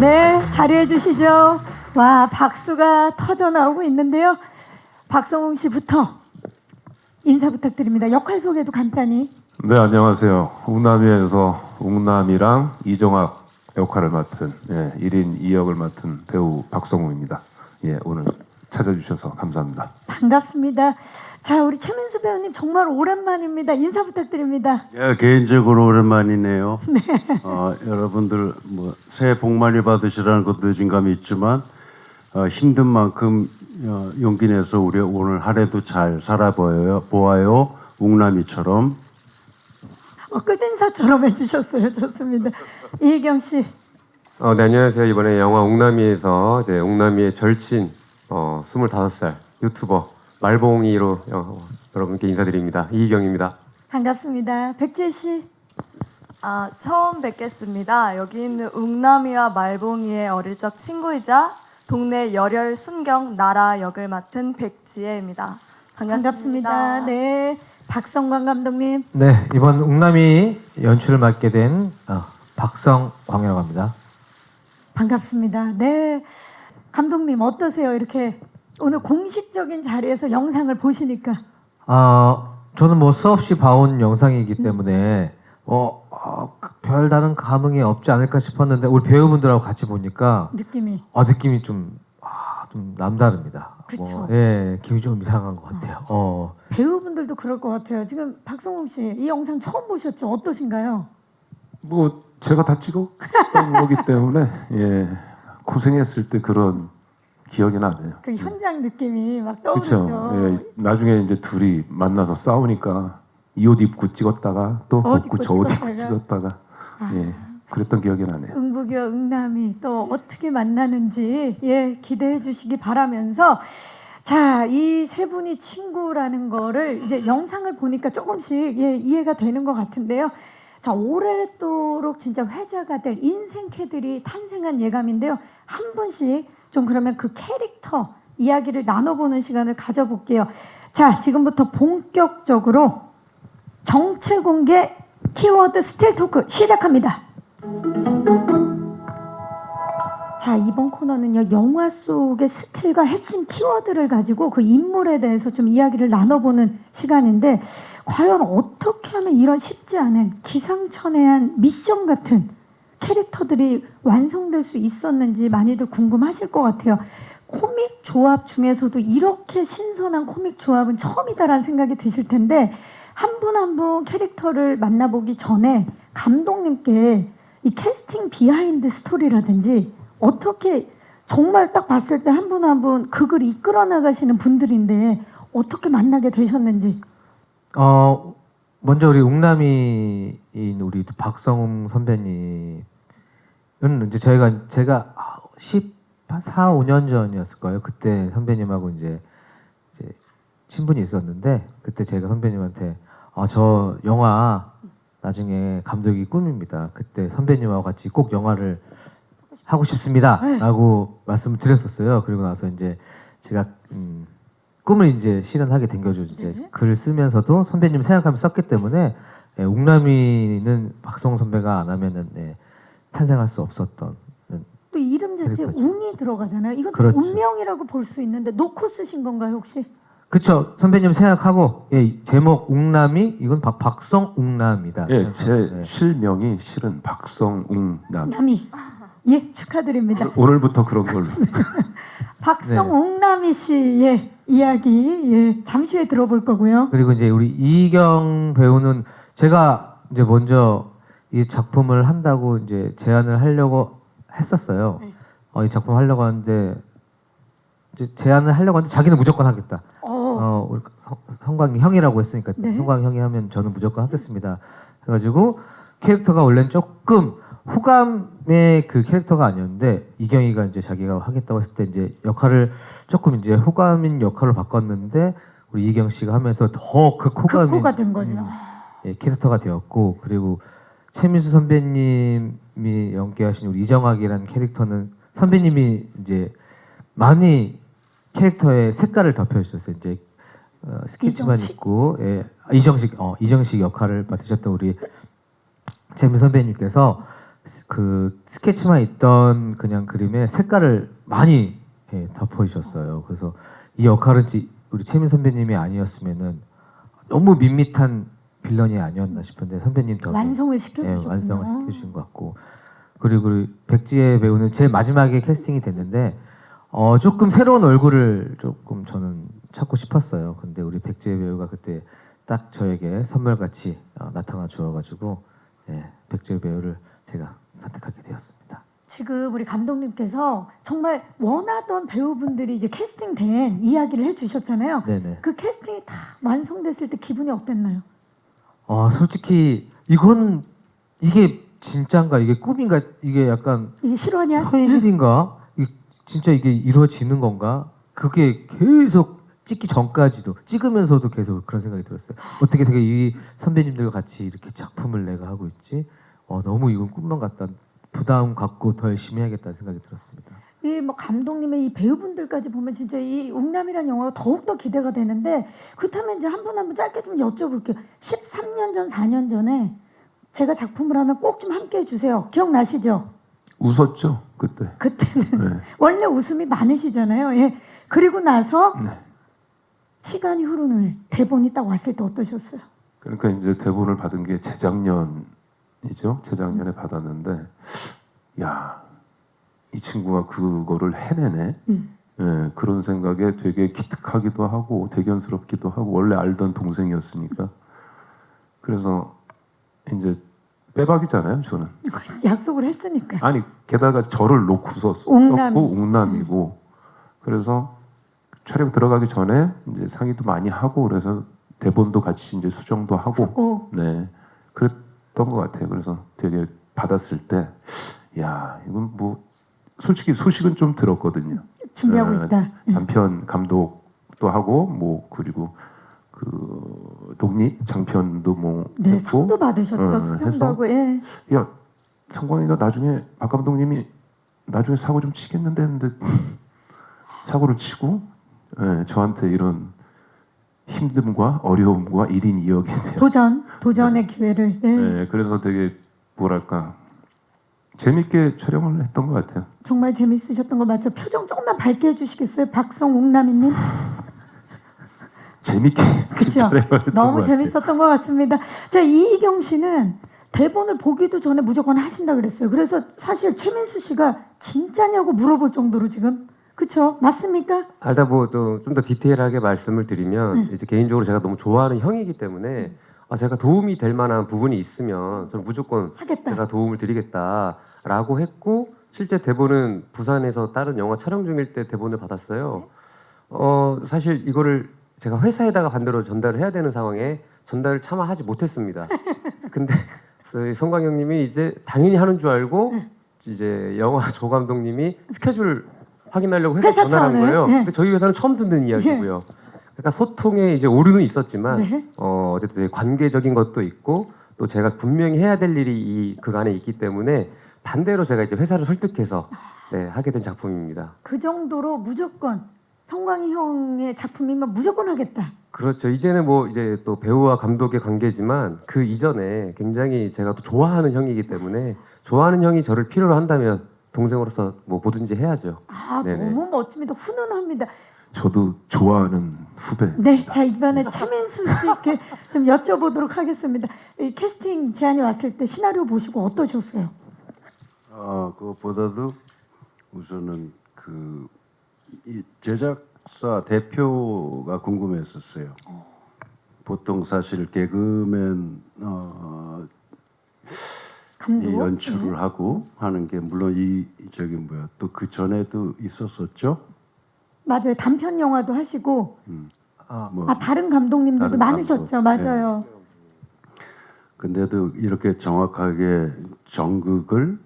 네, 자리해 주시죠. 와, 박수가 터져 나오고 있는데요. 박성웅 씨부터 인사 부탁드립니다. 역할 소개도 간단히. 네, 안녕하세요. 웅남이에서 웅남이랑 이정학 역할을 맡은 1인 2역을 맡은 배우 박성웅입니다. 예, 오늘 찾아주셔서 감사합니다. 반갑습니다. 자, 우리 최민수 배우님 정말 오랜만입니다. 인사 부탁드립니다. 예, 개인적으로 오랜만이네요. 네. 여러분들 뭐 새해 복 많이 받으시라는 것도 늦은 감이 있지만 힘든 만큼 용기 내서 우리 오늘 한 해도 잘 살아보아요. 웅남이처럼. 끝인사처럼 해주셨어요. 좋습니다. 이희경 씨. 네, 안녕하세요. 이번에 영화 웅남이에서 웅남이의 절친 25살 유튜버 말봉이로 여러분께 인사드립니다. 이희경입니다. 반갑습니다. 백지혜 씨. 처음 뵙겠습니다. 여기 있는 웅남이와 말봉이의 어릴 적 친구이자 동네 열혈 순경 나라 역을 맡은 백지혜입니다. 반갑습니다. 네, 박성광 감독님. 네, 이번 웅남이 연출을 맡게 된 박성광이라고 합니다. 반갑습니다. 네, 감독님 어떠세요? 이렇게 오늘 공식적인 자리에서 영상을 보시니까. 저는 뭐 수없이 봐온 영상이기 때문에 별다른 감흥이 없지 않을까 싶었는데 우리 배우분들하고 같이 보니까 느낌이 좀 남다릅니다. 그쵸. 예, 기분이 좀 이상한 것 같아요. 배우분들도 그럴 것 같아요. 지금 박성웅 씨 이 영상 처음 보셨죠? 어떠신가요? 뭐 제가 다 찍었던 거기 때문에 고생했을 때 그런 기억이 나네요. 그 현장 느낌이 막 그렇죠. 떠오르죠. 나중에 이제 둘이 만나서 싸우니까 이 옷 입고 찍었다가 또 벗고 저 옷 입고 찍었다가 그랬던 기억이 나네요. 응부교 응남이 또 어떻게 만나는지 기대해 주시기 바라면서 자, 이 세 분이 친구라는 거를 이제 영상을 보니까 조금씩 이해가 되는 것 같은데요. 자, 오래도록 진짜 회자가 될 인생캐들이 탄생한 예감인데요. 한 분씩 좀 그러면 그 캐릭터 이야기를 나눠보는 시간을 가져볼게요. 자, 지금부터 본격적으로 정체 공개 키워드 스틸 토크 시작합니다. 자, 이번 코너는요, 영화 속의 스틸과 핵심 키워드를 가지고 그 인물에 대해서 좀 이야기를 나눠보는 시간인데 과연 어떻게 하면 이런 쉽지 않은 기상천외한 미션 같은 캐릭터들이 완성될 수 있었는지 많이들 궁금하실 것 같아요. 코믹 조합 중에서도 이렇게 신선한 코믹 조합은 처음이다라는 생각이 드실 텐데 한 분 한 분 캐릭터를 만나보기 전에 감독님께 이 캐스팅 비하인드 스토리라든지 어떻게 정말 딱 봤을 때 한 분 한 분 극을 이끌어 나가시는 분들인데 어떻게 만나게 되셨는지. 먼저 우리 웅남이인 우리 박성웅 선배님은 이제 제가 14, 5년 전이었을 거예요. 그때 선배님하고 이제 친분이 있었는데 그때 제가 선배님한테 저 영화 나중에 감독이 꿈입니다. 그때 선배님하고 같이 꼭 영화를 하고 싶습니다라고 말씀을 드렸었어요. 그리고 나서 이제 제가 꿈을 이제 실현하게 된 거죠. 이제 글을 쓰면서도 선배님 생각하며 썼기 때문에 웅남이는 박성웅 선배가 안 하면은 탄생할 수 없었던. 또 이름 자체에 웅이 들어가잖아요. 이건 그렇죠. 운명이라고 볼 수 있는데 놓고 쓰신 건가요 혹시? 그렇죠. 선배님 생각하고 제목 웅남이 이건 박성웅남이다. 제 실명이 실은 박성웅남. 남이 축하드립니다. 오늘부터 그런 걸로. 박성웅남이 씨의 이야기 잠시 후에 들어볼 거고요. 그리고 이제 우리 이경 배우는 제가 이제 먼저 이 작품을 한다고 이제 제안을 하려고 했었어요. 이 작품 하려고 하는데 이제 제안을 하려고 하는데 자기는 무조건 하겠다. 우리 성광이 형이라고 했으니까 성광이 형이 하면 저는 무조건 하겠습니다. 해가지고 캐릭터가 원래는 조금 호감의 그 캐릭터가 아니었는데 이경이가 이제 자기가 하겠다고 했을 때 이제 역할을 조금 이제 호감인 역할로 바꿨는데 우리 이경 씨가 하면서 더 극호감인 된 거죠. 캐릭터가 되었고 그리고 최민수 선배님이 연기하신 우리 이정학이라는 캐릭터는 선배님이 이제 많이 캐릭터의 색깔을 덮여주셨어요. 이제 스케치만 있고 이정식 역할을 맡으셨던 우리 최민수 선배님께서 그 스케치만 있던 그냥 그림에 색깔을 많이 덮어주셨어요. 그래서 이 역할은 우리 최민 선배님이 아니었으면은 너무 밋밋한 빌런이 아니었나 싶은데 선배님 덕에 완성을 시켜주셨군요. 완성을 시켜주신 것 같고 그리고 우리 백지혜 배우는 제일 마지막에 캐스팅이 됐는데 조금 새로운 얼굴을 조금 저는 찾고 싶었어요. 근데 우리 백지혜 배우가 그때 딱 저에게 선물같이 나타나 주어가지고 백지혜 배우를 제가 선택하게 되었습니다. 지금 우리 감독님께서 정말 원하던 배우분들이 이제 캐스팅된 이야기를 해주셨잖아요. 네네. 그 캐스팅이 다 완성됐을 때 기분이 어땠나요? 솔직히 이게 진짜인가 이게 꿈인가 이게 약간 이게 실화냐? 현실인가 진짜 이게 이루어지는 건가 그게 계속 찍기 전까지도 찍으면서도 계속 그런 생각이 들었어요. 어떻게 되게 이 선배님들과 같이 이렇게 작품을 내가 하고 있지? 너무 이건 꿈만 같다. 부담 갖고 더 열심히 해야겠다는 생각이 들었습니다. 이 뭐 감독님의 이 배우분들까지 보면 진짜 이 웅남이라는 영화가 더욱더 기대가 되는데 그렇다면 이제 한 분 짧게 좀 여쭤볼게요. 13년 전, 4년 전에 제가 작품을 하면 꼭 좀 함께 해주세요. 기억나시죠? 웃었죠 그때. 그때는 네. 원래 웃음이 많으시잖아요. 예. 그리고 나서 시간이 흐른 후에 대본이 딱 왔을 때 어떠셨어요? 그러니까 이제 대본을 받은 게 재작년이죠. 재작년에 받았는데, 야, 이 친구가 그거를 해내네. 그런 생각에 되게 기특하기도 하고 대견스럽기도 하고 원래 알던 동생이었으니까. 그래서 이제 빼박이잖아요, 저는. 약속을 했으니까. 아니 게다가 저를 놓고서 웅남. 썼고 웅남이고 그래서 촬영 들어가기 전에 이제 상의도 많이 하고 그래서 대본도 같이 이제 수정도 하고 네 그랬던 것 같아요. 그래서 되게 받았을 때 야 이건 뭐 솔직히 소식은 좀 들었거든요. 준비하고 있다. 단편 감독도 하고 뭐 그리고 그 독립 장편도 뭐 네, 했고 상도 받으셨죠. 수상도 하고. 예. 야 성광이가 나중에 박 감독님이 나중에 사고 좀 치겠는데 했는데 사고를 치고 저한테 이런 힘듦과 어려움과 1인 2역에 대한 도전의 기회를. 네. 그래서 되게 뭐랄까 재밌게 촬영을 했던 것 같아요. 정말 재밌으셨던 거 맞죠? 표정 조금만 밝게 해주시겠어요? 박성웅남이님. 재밌게 그렇죠. 너무 재밌었던 것 같습니다. 자, 이희경 씨는 대본을 보기도 전에 무조건 하신다 그랬어요. 그래서 사실 최민수 씨가 진짜냐고 물어볼 정도로 지금 그렇죠? 맞습니까? 알다 좀 더 디테일하게 말씀을 드리면 이제 개인적으로 제가 너무 좋아하는 형이기 때문에 제가 도움이 될 만한 부분이 있으면 저는 무조건 하겠다. 제가 도움을 드리겠다라고 했고 실제 대본은 부산에서 다른 영화 촬영 중일 때 대본을 받았어요. 사실 이거를 제가 회사에다가 반대로 전달을 해야 되는 상황에 전달을 차마 하지 못했습니다. 근데 성광 형님이 이제 당연히 하는 줄 알고 이제 영화 조 감독님이 스케줄 확인하려고 회사 전화를 한 거예요. 근데 저희 회사는 처음 듣는 이야기고요. 그러니까 소통에 이제 오류는 있었지만 어쨌든 관계적인 것도 있고 또 제가 분명히 해야 될 일이 그 안에 있기 때문에 반대로 제가 이제 회사를 설득해서 하게 된 작품입니다. 그 정도로 무조건 성광이 형의 작품이면 무조건 하겠다. 그렇죠. 이제는 뭐 이제 또 배우와 감독의 관계지만 그 이전에 굉장히 제가 또 좋아하는 형이기 때문에 좋아하는 형이 저를 필요로 한다면 동생으로서 뭐 뭐든지 해야죠. 네네. 너무 멋집니다. 훈훈합니다. 저도 좋아하는 후배. 네, 자 이번에 최민수 씨께 좀 여쭤보도록 하겠습니다. 이 캐스팅 제안이 왔을 때 시나리오 보시고 어떠셨어요? 그것보다도 우선은 이 제작사 대표가 궁금했었어요. 보통 사실 개그맨 감독? 이 연출을 하고 하는 게 물론 또 그 전에도 있었었죠. 맞아요. 단편 영화도 하시고 뭐 다른 감독님들도 다른 많으셨죠. 감독. 맞아요. 근데도 이렇게 정확하게 정극을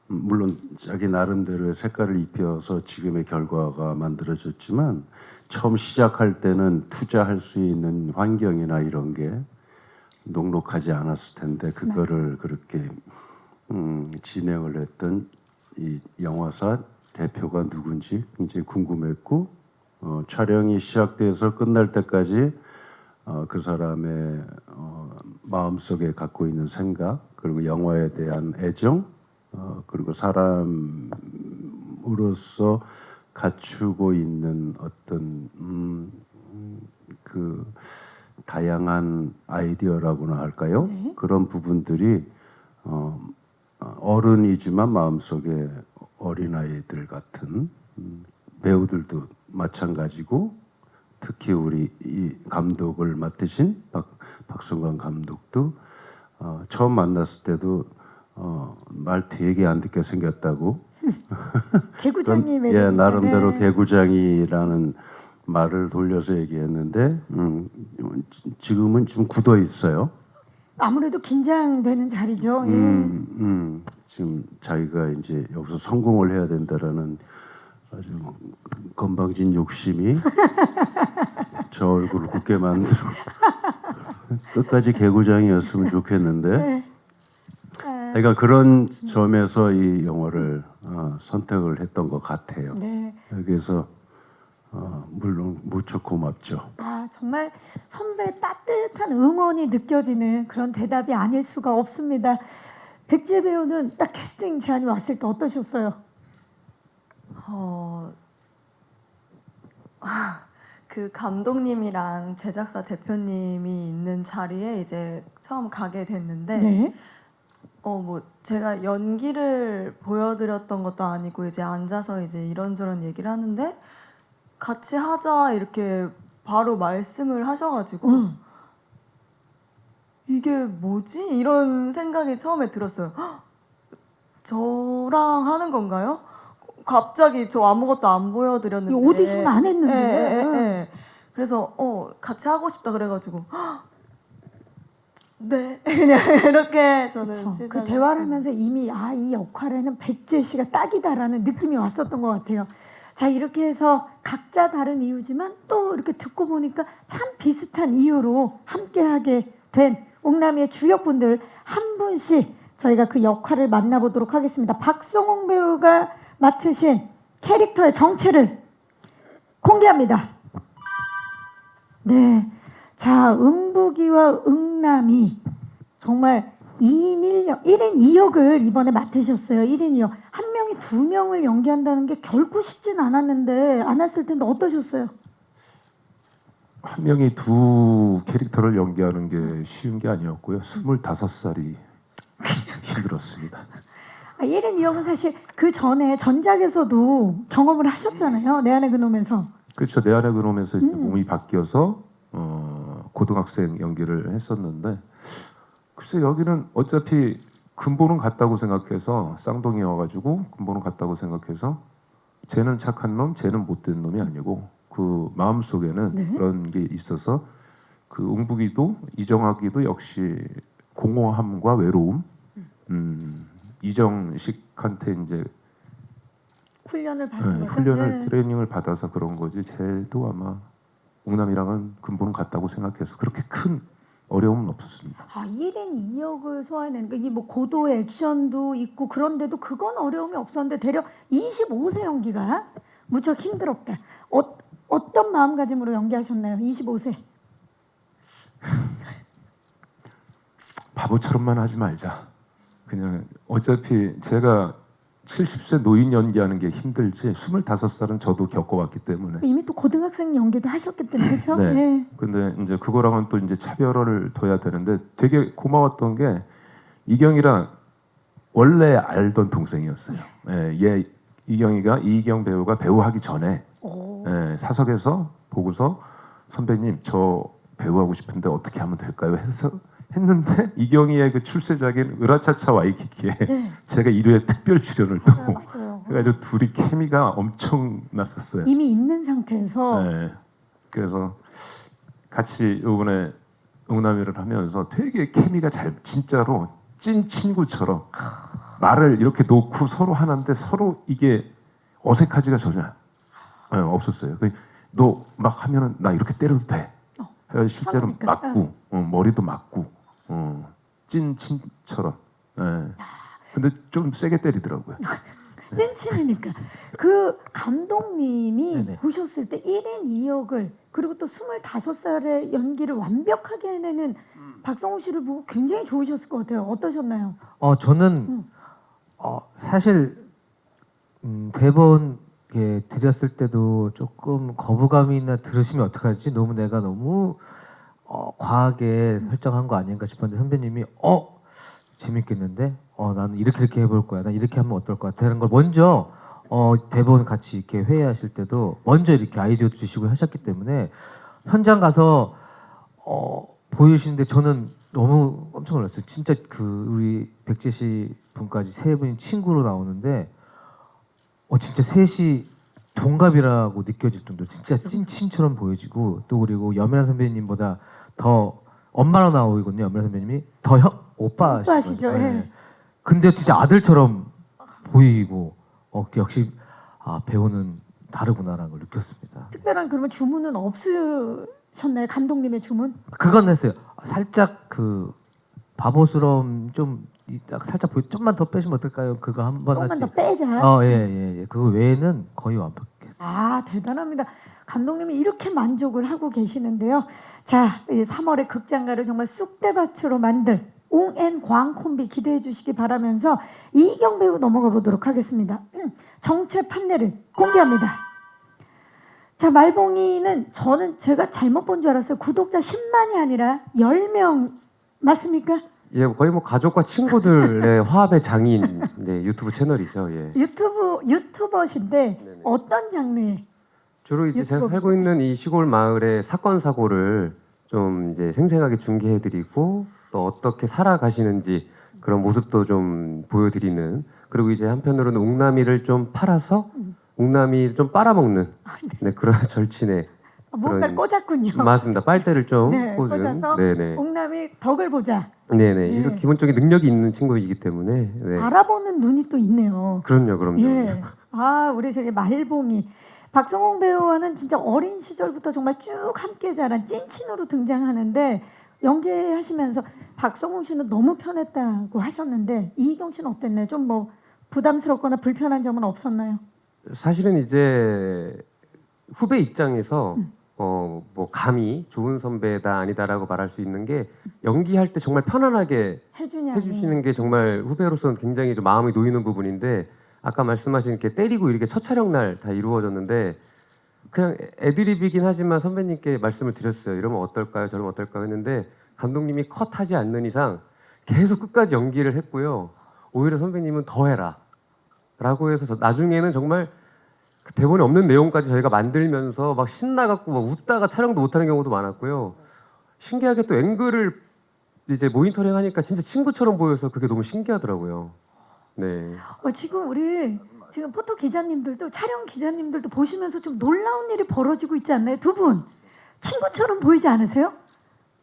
물론 자기 나름대로의 색깔을 입혀서 지금의 결과가 만들어졌지만 처음 시작할 때는 투자할 수 있는 환경이나 이런 게 녹록하지 않았을 텐데 그거를 그렇게 진행을 했던 이 영화사 대표가 누군지 굉장히 궁금했고 촬영이 시작돼서 끝날 때까지 그 사람의 마음속에 갖고 있는 생각 그리고 영화에 대한 애정 그리고 사람으로서 갖추고 있는 어떤 그 다양한 아이디어라고나 할까요? 네. 그런 부분들이 어른이지만 마음속에 어린아이들 같은 배우들도 마찬가지고 특히 우리 이 감독을 맡으신 박성광 감독도 처음 만났을 때도 말 되게 안 듣게 생겼다고 개구장님 예, 나름대로 네. 개구장이라는 말을 돌려서 얘기했는데 지금은 좀 굳어 있어요. 아무래도 긴장되는 자리죠. 예. 지금 자기가 이제 여기서 성공을 해야 된다라는 아주 건방진 욕심이 저 얼굴을 굳게 만들어 끝까지 개구장이었으면 좋겠는데. 네. 그러니까 그런 점에서 이 영화를 선택을 했던 것 같아요. 네. 그래서 물론 무척 고맙죠. 아, 정말 선배 따뜻한 응원이 느껴지는 그런 대답이 아닐 수가 없습니다. 백지혜 배우는 딱 캐스팅 제안이 왔을 때 어떠셨어요? 그 감독님이랑 제작사 대표님이 있는 자리에 이제 처음 가게 됐는데 네. 뭐 제가 연기를 보여드렸던 것도 아니고 이제 앉아서 이제 이런저런 얘기를 하는데 같이 하자 이렇게 바로 말씀을 하셔가지고 이게 뭐지? 이런 생각이 처음에 들었어요. 헉, 저랑 하는 건가요? 갑자기 저 아무것도 안 보여드렸는데 이 오디션 안 했는데. 예. 그래서 같이 하고 싶다 그래가지고 헉, 네 그냥 이렇게 저는 그렇죠. 그 시작을 대화를 하면서 이미 이 역할에는 백지혜 씨가 딱이다라는 느낌이 왔었던 것 같아요. 자, 이렇게 해서 각자 다른 이유지만 또 이렇게 듣고 보니까 참 비슷한 이유로 함께하게 된 옥남이의 주역분들 한 분씩 저희가 그 역할을 만나보도록 하겠습니다. 박성웅 배우가 맡으신 캐릭터의 정체를 공개합니다. 네. 자, 응북이와 응남이 정말 1인 2역을 이번에 맡으셨어요. 1인 2역. 한 명이 2명을 연기한다는 게 결코 쉽진 않았을 텐데 어떠셨어요? 한 명이 두 캐릭터를 연기하는 게 쉬운 게 아니었고요. 25살이 힘들었습니다. 1인 2역은 사실 그 전에 전작에서도 경험을 하셨잖아요. 내 안의 그놈에서. 그렇죠. 내 안에 그러면서 이제 몸이 바뀌어서 고등학생 연기를 했었는데 글쎄 여기는 어차피 근본은 같다고 생각해서 쌍둥이 와가지고 근본은 같다고 생각해서 쟤는 착한 놈, 쟤는 못된 놈이 아니고 그 마음 속에는 네. 그런 게 있어서 그 응북이도 이정학이도 역시 공허함과 외로움, 이정식한테 이제 훈련을 받은 거죠. 훈련을 네. 트레이닝을 받아서 그런 거지. 쟤도 아마 옥남이랑은 근본은 같다고 생각해서 그렇게 큰 어려움은 없었습니다. 1인 2역을 소화해내는 게 이게 뭐 고도의 액션도 있고 그런데도 그건 어려움이 없었는데 대략 25세 연기가 무척 힘들었다. 어떤 마음가짐으로 연기하셨나요? 25세. 바보처럼만 하지 말자. 그냥 어차피 제가 70세 노인 연기하는 게 힘들지 25살은 저도 겪어왔기 때문에. 이미 또 고등학생 연기도 하셨기 때문에 그렇죠? 네. 네. 근데 이제 그거랑은 또 이제 차별을 둬야 되는데 되게 고마웠던 게 이경이랑 원래 알던 동생이었어요. 예, 얘 이경이가 이희경 배우가 배우하기 전에 예, 사석에서 보고서 선배님 저 배우하고 싶은데 어떻게 하면 될까요? 해서 했는데 이경이의 그 출세작인 으라차차 와이키키에 네. 제가 1회 특별 출연을 또 맞아요. 해가지고 둘이 케미가 엄청 났었어요. 이미 있는 상태에서 네. 그래서 같이 이번에 옥남이를 하면서 되게 케미가 진짜로 찐 친구처럼 말을 이렇게 놓고 서로 하는데 서로 이게 어색하지가 전혀 없었어요. 너 막 하면은 나 이렇게 때려도 돼. 실제로 하니까. 맞고 머리도 맞고 찐 친처럼. 근데 좀 세게 때리더라고요. 찐친이니까. 그 감독님이 네네. 보셨을 때 1인 2역을 그리고 또 25살의 연기를 완벽하게 해내는 박성우 씨를 보고 굉장히 좋으셨을 것 같아요. 어떠셨나요? 저는 사실 대본 이렇게 드렸을 때도 조금 거부감이 있나 들으시면 어떡하지? 내가 너무 과하게 설정한 거 아닌가 싶었는데 선배님이 재밌겠는데? 나는 이렇게 해볼 거야. 나 이렇게 하면 어떨 것 같아? 라는 걸 먼저 대본 같이 이렇게 회의하실 때도 먼저 이렇게 아이디어도 주시고 하셨기 때문에 현장 가서 보여주시는데 저는 너무 깜짝 놀랐어요. 진짜 우리 백제시 분까지 세 분이 친구로 나오는데 진짜 셋이 동갑이라고 느껴질 정도로 진짜 찐친처럼 보여지고 또 그리고 염혜란 선배님보다 더 엄마로 나오거든요. 염혜란 선배님이 더 오빠시죠. 예. 근데 진짜 아들처럼 보이고 역시 배우는 다르구나라는 걸 느꼈습니다. 특별한 그러면 주문은 없으셨나요? 감독님의 주문? 그건 했어요. 살짝 바보스러움 좀 살짝 좀만 더 빼시면 어떨까요? 그거 한번 조금만 하지. 더 빼자. 예. 그거 외에는 거의 완벽했어요. 대단합니다. 감독님이 이렇게 만족을 하고 계시는데요. 자, 3월에 극장가를 정말 쑥대밭으로 만들 웅앤광 콤비 기대해 주시기 바라면서 이경 배우 넘어가 보도록 하겠습니다. 정체 판례를 공개합니다. 자, 말봉이는 제가 잘못 본 줄 알았어요. 구독자 10만이 아니라 10명 맞습니까? 예, 거의 뭐 가족과 친구들의 화합의 장인 네, 유튜브 채널이죠. 예. 유튜버신데 어떤 장르의 주로 이제 제가 유튜브 살고 있는 이 시골 마을의 사건 사고를 좀 이제 생생하게 중계해드리고 또 어떻게 살아가시는지 그런 모습도 좀 보여드리는 그리고 이제 한편으로는 웅남이를 좀 팔아서 웅남이를 좀 빨아먹는 네, 그런 절친의 뭔가 꽂았군요. 맞습니다. 빨대를 좀 네, 꽂은 꽂아서 네네 웅남이 덕을 보자. 네네 이런 기본적인 능력이 있는 친구이기 때문에 네. 알아보는 눈이 또 있네요. 그럼요. 예. 우리 저기 말봉이 박성웅 배우와는 진짜 어린 시절부터 정말 쭉 함께 자란 찐친으로 등장하는데 연기하시면서 박성웅 씨는 너무 편했다고 하셨는데 이희경 씨는 어땠나요? 좀 뭐 부담스럽거나 불편한 점은 없었나요? 사실은 이제 후배 입장에서 뭐 감히 좋은 선배다 아니다라고 말할 수 있는 게 연기할 때 정말 편안하게 해주시는 게 정말 후배로서는 굉장히 좀 마음이 놓이는 부분인데 아까 말씀하신 이렇게 때리고 이렇게 첫 촬영 날 다 이루어졌는데 그냥 애드립이긴 하지만 선배님께 말씀을 드렸어요. 이러면 어떨까요? 저러면 어떨까요? 했는데 감독님이 컷하지 않는 이상 계속 끝까지 연기를 했고요. 오히려 선배님은 더 해라 라고 해서 나중에는 정말 그 대본에 없는 내용까지 저희가 만들면서 막 신나갖고 막 웃다가 촬영도 못하는 경우도 많았고요. 신기하게 또 앵글을 이제 모니터링 하니까 진짜 친구처럼 보여서 그게 너무 신기하더라고요. 네. 지금 우리 포토 기자님들도 촬영 기자님들도 보시면서 좀 놀라운 일이 벌어지고 있지 않나요? 두 분 친구처럼 보이지 않으세요?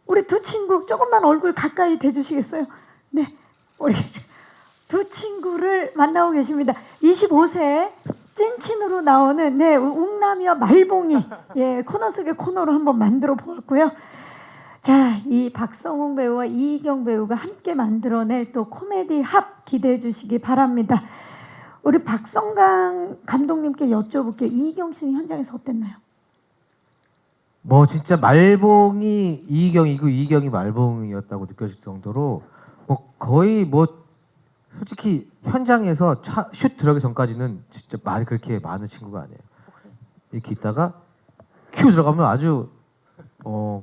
우리 두 친구 조금만 얼굴 가까이 대주시겠어요? 네, 우리 두 친구를 만나고 계십니다. 25세 찐친으로 나오는 웅남이와 말봉이 코너 속의 코너로 한번 만들어 보았고요. 자, 이 박성웅 배우와 이희경 배우가 함께 만들어낼 또 코미디 합 기대해 주시기 바랍니다. 우리 박성강 감독님께 여쭤볼게요. 이희경 씨는 현장에서 어땠나요? 뭐 진짜 말봉이 이희경이고 이희경이 말봉이었다고 느껴질 정도로 뭐 거의 솔직히 현장에서 슛 들어가기 전까지는 진짜 말이 그렇게 많은 친구가 아니에요. 이렇게 있다가 큐 들어가면 아주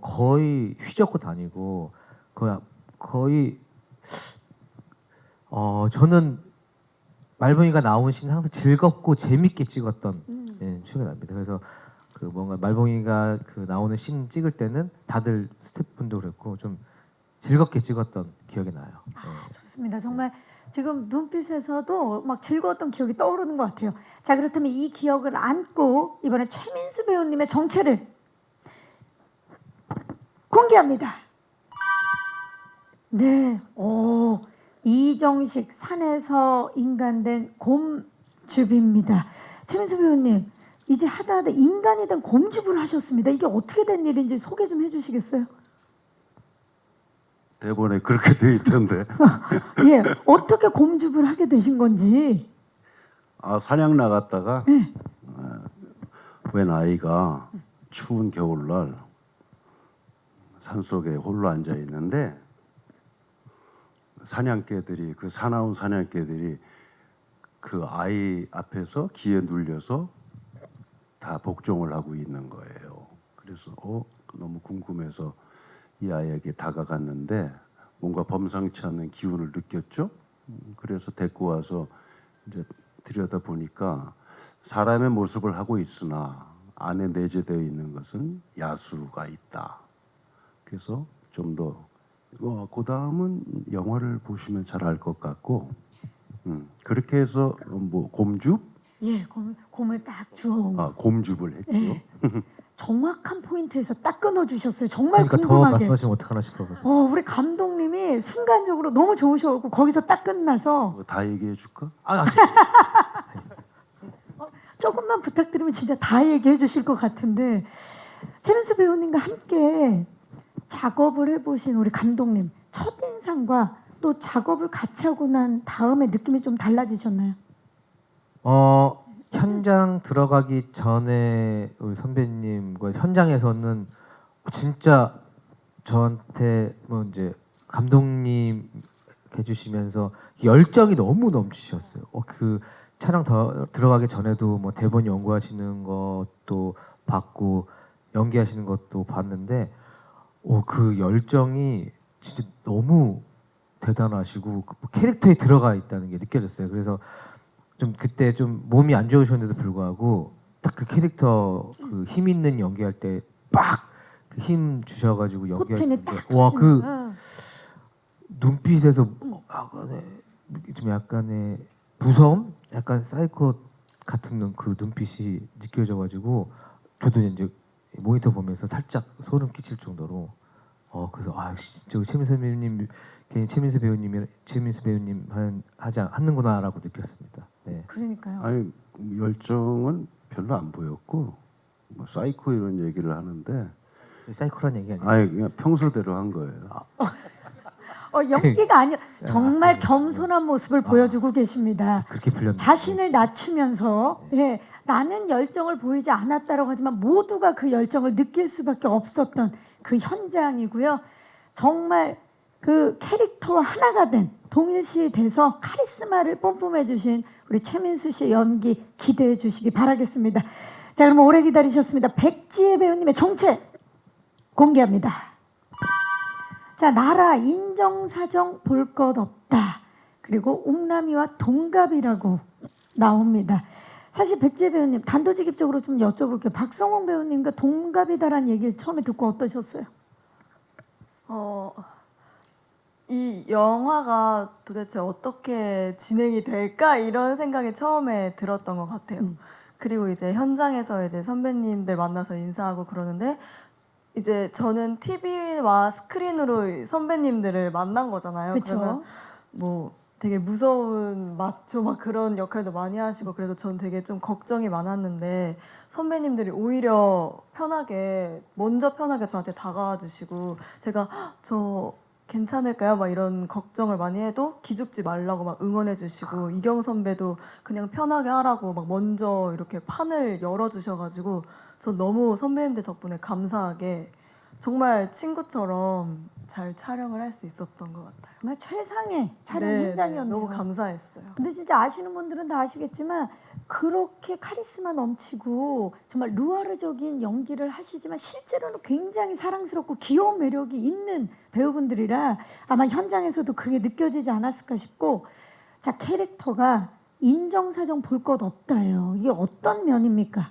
거의 휘젓고 다니고 거의 저는 말봉이가 나온 씬 항상 즐겁고 재밌게 찍었던 기억이 납니다. 그래서 뭔가 말봉이가 나오는 씬 찍을 때는 다들 스태프분도 그랬고 좀 즐겁게 찍었던 기억이 나요. 좋습니다. 정말 지금 눈빛에서도 막 즐거웠던 기억이 떠오르는 것 같아요. 자, 그렇다면 이 기억을 안고 이번에 최민수 배우님의 정체를 공개합니다. 네, 이정식 산에서 인간된 곰주비입니다. 최민수 배우님, 이제 하다 인간이 된 곰주비를 하셨습니다. 이게 어떻게 된 일인지 소개 좀 해주시겠어요? 대본에 그렇게 돼 있던데. 예, 어떻게 곰주비를 하게 되신 건지. 사냥 나갔다가 웬 아이가 추운 겨울날 산속에 홀로 앉아 있는데 사냥개들이 사나운 사냥개들이 그 아이 앞에서 기에 눌려서 다 복종을 하고 있는 거예요. 그래서 너무 궁금해서 이 아이에게 다가갔는데 뭔가 범상치 않은 기운을 느꼈죠. 그래서 데리고 와서 이제 들여다 보니까 사람의 모습을 하고 있으나 안에 내재되어 있는 것은 야수가 있다. 그래서 좀 더 그 다음은 영화를 보시면 잘 알 것 같고 그렇게 해서 뭐 곰줍? 예, 곰을 딱 주워. 곰줍을 했죠. 예. 정확한 포인트에서 딱 끊어주셨어요. 정말 그러니까 더 궁금하게. 말씀하시면 어떡하나 싶어가지고. 우리 감독님이 순간적으로 너무 좋으셔갖고 거기서 딱 끝나서 뭐다 얘기해 줄까? 조금만 부탁드리면 진짜 다 얘기해 주실 것 같은데 최민수 배우님과 함께 작업을 해보신 우리 감독님 첫인상과 또 작업을 같이 하고 난 다음에 느낌이 좀 달라지셨나요? 현장 들어가기 전에 우리 선배님과 현장에서는 진짜 저한테 뭐 이제 감독님 해주시면서 열정이 너무 넘치셨어요. 그 촬영 들어가기 전에도 뭐 대본 연구하시는 것도 봤고 연기하시는 것도 봤는데 그 열정이 진짜 너무 대단하시고 그 캐릭터에 들어가 있다는 게 느껴졌어요. 그래서 좀 그때 좀 몸이 안 좋으셨는데도 불구하고 딱 그 캐릭터 그 힘 있는 연기할 때 빡 그 힘 주셔가지고 연기할 포텐이 때 딱 와 그 터지는. 눈빛에서 좀 약간의 무서움, 약간 사이코 같은 그 눈빛이 느껴져가지고 저도 이제 모니터 보면서 살짝 소름 끼칠 정도로 그래서 진짜 최민수 배우님 괜히 최민수 배우님 하는구나라고 느꼈습니다. 네. 그러니까요. 아니 열정은 별로 안 보였고 뭐 사이코 이런 얘기를 하는데 사이코란 얘기 아니에요? 아니 그냥 평소대로 한 거예요. 연기가 아니라 정말 겸손한 모습을 보여주고 계십니다. 그렇게 불렸는데 자신을 낮추면서 예, 나는 열정을 보이지 않았다라고 하지만 모두가 그 열정을 느낄 수밖에 없었던 그 현장이고요. 정말 그 캐릭터와 하나가 된 동일시돼서 카리스마를 뿜뿜해 주신 우리 최민수 씨의 연기 기대해 주시기 바라겠습니다. 자, 그럼 오래 기다리셨습니다. 백지혜 배우님의 정체 공개합니다. 자, 나라 인정사정 볼 것 없다. 그리고 웅남이와 동갑이라고 나옵니다. 사실 백지혜 배우님 단도직입적으로 좀 여쭤볼게요. 박성웅 배우님과 동갑이다라는 얘기를 처음에 듣고 어떠셨어요? 이 영화가 도대체 어떻게 진행이 될까 이런 생각이 처음에 들었던 것 같아요. 그리고 이제 현장에서 이제 선배님들 만나서 인사하고 그러는데 이제 저는 TV와 스크린으로 선배님들을 만난 거잖아요. 그쵸. 그러면 뭐 되게 무서운 마초 막 그런 역할도 많이 하시고 그래서 전 되게 좀 걱정이 많았는데 선배님들이 오히려 먼저 편하게 저한테 다가와 주시고 제가 저 괜찮을까요? 막 이런 걱정을 많이 해도 기죽지 말라고 막 응원해 주시고 이경 선배도 그냥 편하게 하라고 막 먼저 이렇게 판을 열어 주셔가지고 전 너무 선배님들 덕분에 감사하게 정말 친구처럼 잘 촬영을 할 수 있었던 것 같아요. 정말 최상의 촬영 네, 현장이었네요. 너무 감사했어요. 근데 진짜 아시는 분들은 다 아시겠지만 그렇게 카리스마 넘치고 정말 루아르적인 연기를 하시지만 실제로는 굉장히 사랑스럽고 귀여운 매력이 있는 배우분들이라 아마 현장에서도 그게 느껴지지 않았을까 싶고 자 캐릭터가 인정사정 볼 것 없다예요. 이게 어떤 면입니까?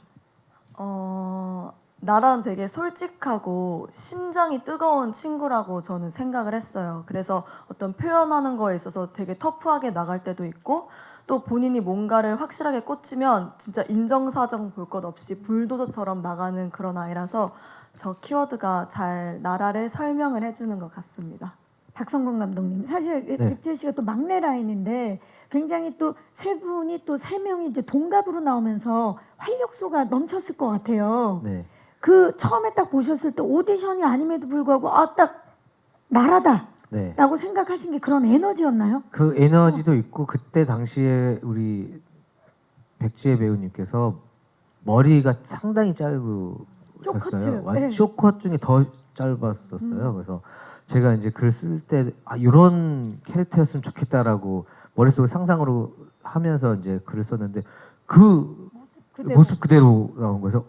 나랑 되게 솔직하고 심장이 뜨거운 친구라고 저는 생각을 했어요. 그래서 어떤 표현하는 거에 있어서 되게 터프하게 나갈 때도 있고 또 본인이 뭔가를 확실하게 꽂히면 진짜 인정사정 볼 것 없이 불도저처럼 나가는 그런 아이라서 저 키워드가 잘 나라를 설명을 해주는 것 같습니다. 박성근 감독님 사실 백지혜 씨가 또 막내 라인인데 굉장히 또 세 분이 또 세 명이 이제 동갑으로 나오면서 활력소가 넘쳤을 것 같아요. 네. 그 처음에 딱 보셨을 때 오디션이 아님에도 불구하고 딱 나라다 네. 라고 생각하신 게 그런 에너지였나요? 그 에너지도 있고 그때 당시에 우리 백지혜 배우님께서 머리가 상당히 짧으셨어요. 쇼커트, 네. 쇼컷 중에 더 짧았었어요. 그래서 제가 이제 글 쓸 때 이런 캐릭터였으면 좋겠다라고 머릿속에 상상으로 하면서 이제 글을 썼는데 그 그대로. 모습 그대로 나온 거여서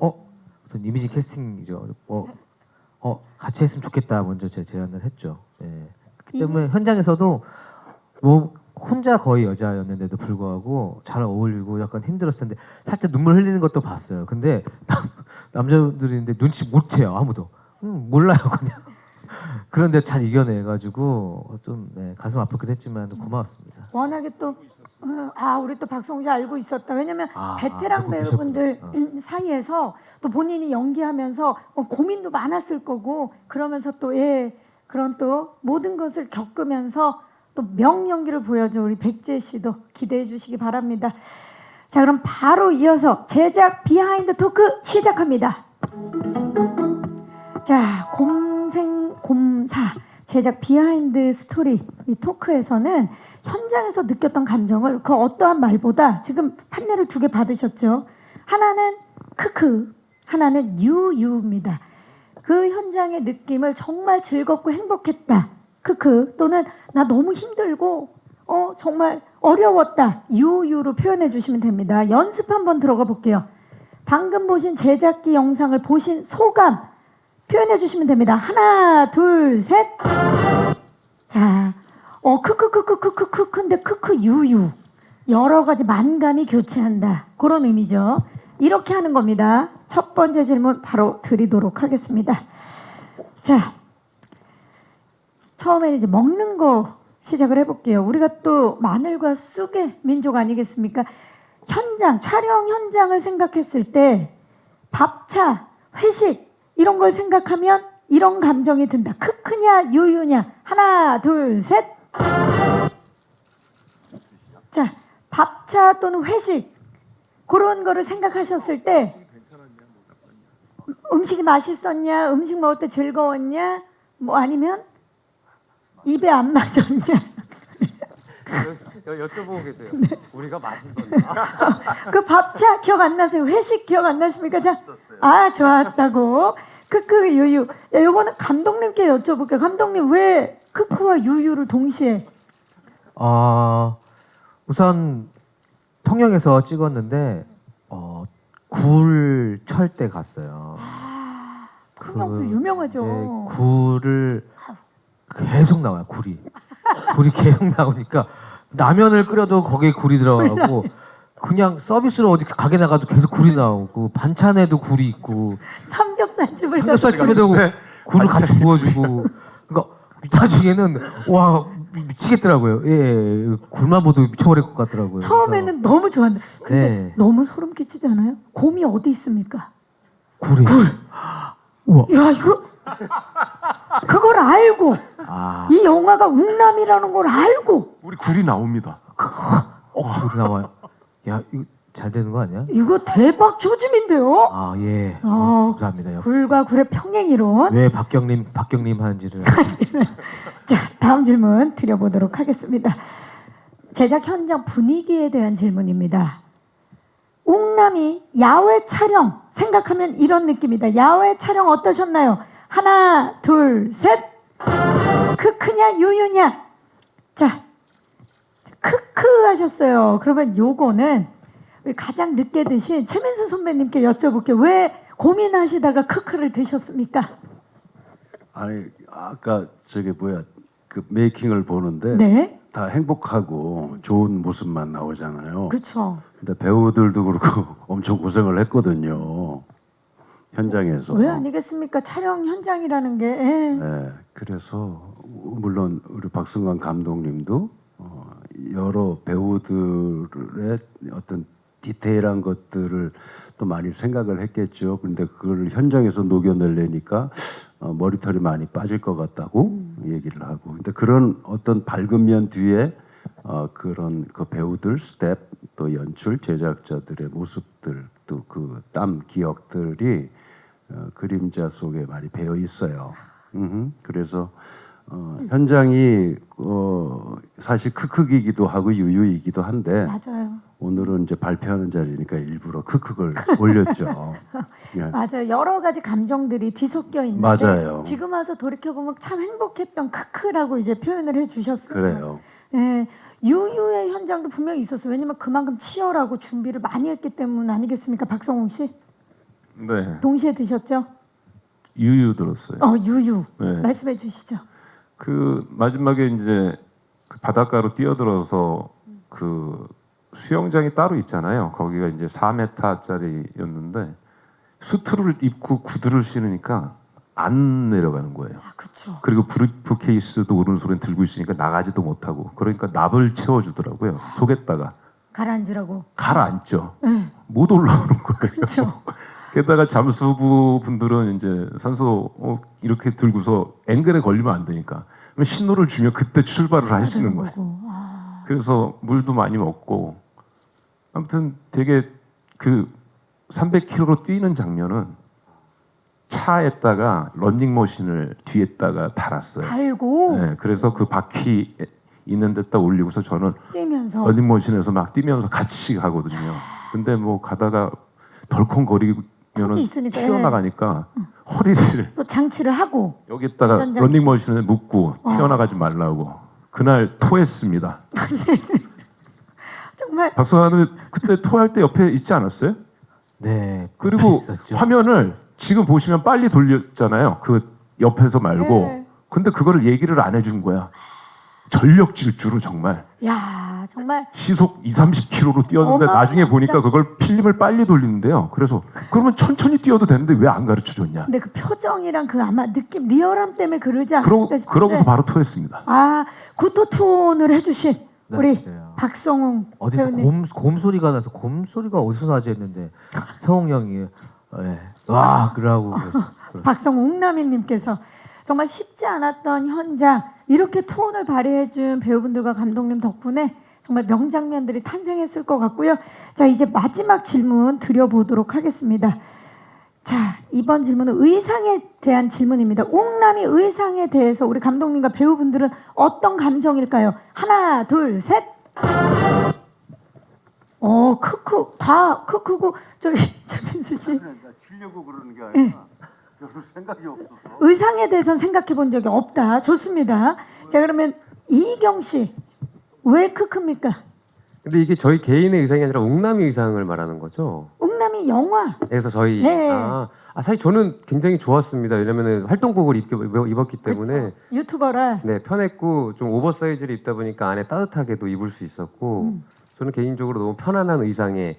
무슨 이미지 캐스팅이죠. 같이 했으면 좋겠다 먼저 제가 제안을 했죠. 예. 그 때문에 현장에서도 뭐 혼자 거의 여자였는데도 불구하고 잘 어울리고 약간 힘들었을 텐데 살짝 눈물 흘리는 것도 봤어요. 근데 남자들인데 눈치 못 채요 아무도. 몰라요 그냥. 그런데 잘 이겨내가지고 좀 가슴 아프긴 했지만 고마웠습니다. 워낙에 또 우리 또 박성우 씨 알고 있었다. 왜냐면 베테랑 알고 배우분들 사이에서 또 본인이 연기하면서 고민도 많았을 거고 그러면서 또 그런 또 모든 것을 겪으면서 또 명연기를 보여줘 우리 백지혜 씨도 기대해 주시기 바랍니다. 자 그럼 바로 이어서 제작 비하인드 토크 시작합니다. 자 곰생곰사 제작 비하인드 스토리 이 토크에서는 현장에서 느꼈던 감정을 그 어떠한 말보다 지금 판례를 2개 받으셨죠. 하나는 크크, 하나는 유유입니다. 그 현장의 느낌을 정말 즐겁고 행복했다. 크크 또는 나 너무 힘들고 정말 어려웠다. 유유로 표현해 주시면 됩니다. 연습 한번 들어가 볼게요. 방금 보신 제작기 영상을 보신 소감 표현해 주시면 됩니다. 하나, 둘, 셋. 자, 크크크크크크크크인데 크크 유유. 여러 가지 만감이 교체한다. 그런 의미죠. 이렇게 하는 겁니다. 첫 번째 질문 바로 드리도록 하겠습니다. 자, 처음에는 이제 먹는 거 시작을 해볼게요. 우리가 또 마늘과 쑥의 민족 아니겠습니까? 촬영 현장을 생각했을 때 밥차, 회식 이런 걸 생각하면 이런 감정이 든다. 크크냐 유유냐. 하나 둘 셋. 자 밥차 또는 회식 그런 거를 생각하셨을 때 음식이 맛있었냐, 음식 먹을 때 즐거웠냐, 뭐 아니면 입에 안 맞았냐. 여쭤보고 계세요. 우리가 맛있었나? 그 밥차 기억 안 나세요? 회식 기억 안 나십니까? 자, 좋았다고. 크크 유유. 야, 요거는 감독님께 여쭤볼게요. 감독님 왜 크크와 유유를 동시에? 우선 통영에서 찍었는데 굴 철 때 갔어요. 통영도 유명하죠. 네, 굴을 계속 나와요. 굴이 계속 나오니까 라면을 끓여도 거기에 굴이 들어가고 그냥 서비스로 어디 가게 나가도 계속 굴이 나오고 반찬에도 굴이 있고 삼겹살집에도 굴을 같이 구워주고 그러니까 나중에는 와 미치겠더라고요. 예, 굴만 보도 미쳐버릴 것 같더라고요. 처음에는 너무 좋았는데 근데 너무 소름 끼치지 않아요? 곰이 어디 있습니까? 굴이. 우와. 야 이거 그걸 알고 이 영화가 웅남이라는 걸 알고 우리 굴이 나옵니다. 굴이 나와요. 야 이거 잘 되는 거 아니야? 이거 대박 조짐인데요? 예. 감사합니다. 굴과 굴의 평행이론. 왜 박경림 하는지를. 자, 다음 질문 드려보도록 하겠습니다. 제작 현장 분위기에 대한 질문입니다. 웅남이 야외 촬영 생각하면 이런 느낌이다. 야외 촬영 어떠셨나요? 하나, 둘, 셋. 크크냐 유유냐. 자, 크크 하셨어요. 그러면 요거는 가장 늦게 드신 최민수 선배님께 여쭤볼게요. 왜 고민하시다가 크크를 드셨습니까? 아니 아까 그 메이킹을 보는데 다 행복하고 좋은 모습만 나오잖아요. 그렇죠. 근데 배우들도 그렇고 엄청 고생을 했거든요. 현장에서. 왜 아니겠습니까? 촬영 현장이라는 게. 네, 그래서 물론 우리 박승관 감독님도 여러 배우들의 어떤 디테일한 것들을 또 많이 생각을 했겠죠. 근데 그걸 현장에서 녹여내려니까 머리털이 많이 빠질 것 같다고 얘기를 하고. 근데 그런 어떤 밝은 면 뒤에 그런 그 배우들 스텝 또 연출 제작자들의 모습들 또 그 땀 기억들이 그림자 속에 많이 배어 있어요. 그래서 현장이 사실 크크이기도 하고 유유이기도 한데 맞아요. 오늘은 이제 발표하는 자리니까 일부러 크크를 올렸죠. 예. 맞아요. 여러 가지 감정들이 뒤섞여 있는데 맞아요. 지금 와서 돌이켜 보면 참 행복했던 크크라고 이제 표현을 해주셨어요. 그래요. 예, 유유의 현장도 분명히 있었어요. 왜냐면 그만큼 치열하고 준비를 많이 했기 때문 아니겠습니까, 박성웅 씨? 네, 동시에 드셨죠? 유유 들었어요. 유유 네. 말씀해 주시죠. 그 마지막에 이제 그 바닷가로 뛰어들어서 그 수영장이 따로 있잖아요. 거기가 이제 4m짜리였는데 수트를 입고 구두를 신으니까 안 내려가는 거예요. 그렇죠. 그리고 브리프케이스도 오른손에 들고 있으니까 나가지도 못하고 그러니까 납을 채워주더라고요. 속에다가 가라앉으라고. 가라앉죠. 네. 못 올라오는 거예요. 그렇죠. 게다가 잠수부 분들은 이제 산소 이렇게 들고서 앵글에 걸리면 안 되니까 그럼 신호를 주면 그때 출발을 하시는 거예요. 그래서 물도 많이 먹고 아무튼 되게 그 300km로 뛰는 장면은 차에다가 런닝머신을 뒤에다가 달았어요. 달고 네, 그래서 그 바퀴 있는 데다 올리고서 저는 뛰면서 런닝머신에서 막 뛰면서 같이 가거든요. 근데 뭐 가다가 덜컹거리면은 턱이 있으니까, 튀어나가니까 허리를 또 장치를 하고 여기다가 현장. 런닝머신에 묶고 튀어나가지 말라고 그날 토했습니다. 정말 박성환은 그때 토할 때 옆에 있지 않았어요? 네. 그리고 있었죠. 화면을 지금 보시면 빨리 돌렸잖아요. 그 옆에서 말고. 네. 근데 그거를 얘기를 안 해준 거야. 전력 질주로 정말 야 정말 시속 30km로 뛰었는데 어마어마하다. 나중에 보니까 그걸 필름을 빨리 돌리는데요. 그래서 그러면 천천히 뛰어도 되는데 왜 안 가르쳐 줬냐? 근데 그 표정이랑 그 아마 느낌 리얼함 때문에 그러지 않을까 싶은데 그러고서 바로 토했습니다. 구토 투혼을 해주신 네, 우리 맞아요. 박성웅 어디서 배우님. 곰 소리가 나서 곰 소리가 어디서 나지 했는데 성웅 형이 와 그러고 그러셨어요. 박성웅남이님께서 정말 쉽지 않았던 현장 이렇게 투혼을 발휘해준 배우분들과 감독님 덕분에 정말 명장면들이 탄생했을 것 같고요. 자 이제 마지막 질문 드려보도록 하겠습니다. 자 이번 질문은 의상에 대한 질문입니다. 웅남이 의상에 대해서 우리 감독님과 배우분들은 어떤 감정일까요? 하나 둘 셋. 크크 다 크크고 저기 최민수 씨. 치려고 그러는 게 아니라 별로 생각이 없어서. 의상에 대해서는 생각해 본 적이 없다. 좋습니다. 자 그러면 이경 씨 왜 크크입니까? 근데 이게 저희 개인의 의상이 아니라 웅남이 의상을 말하는 거죠. 웅남이 영화. 그래서 저희 네. 사실 저는 굉장히 좋았습니다. 왜냐면은 활동복을 입었기 때문에 그렇죠. 유튜버라. 네 편했고 좀 오버사이즈를 입다 보니까 안에 따뜻하게도 입을 수 있었고 저는 개인적으로 너무 편안한 의상에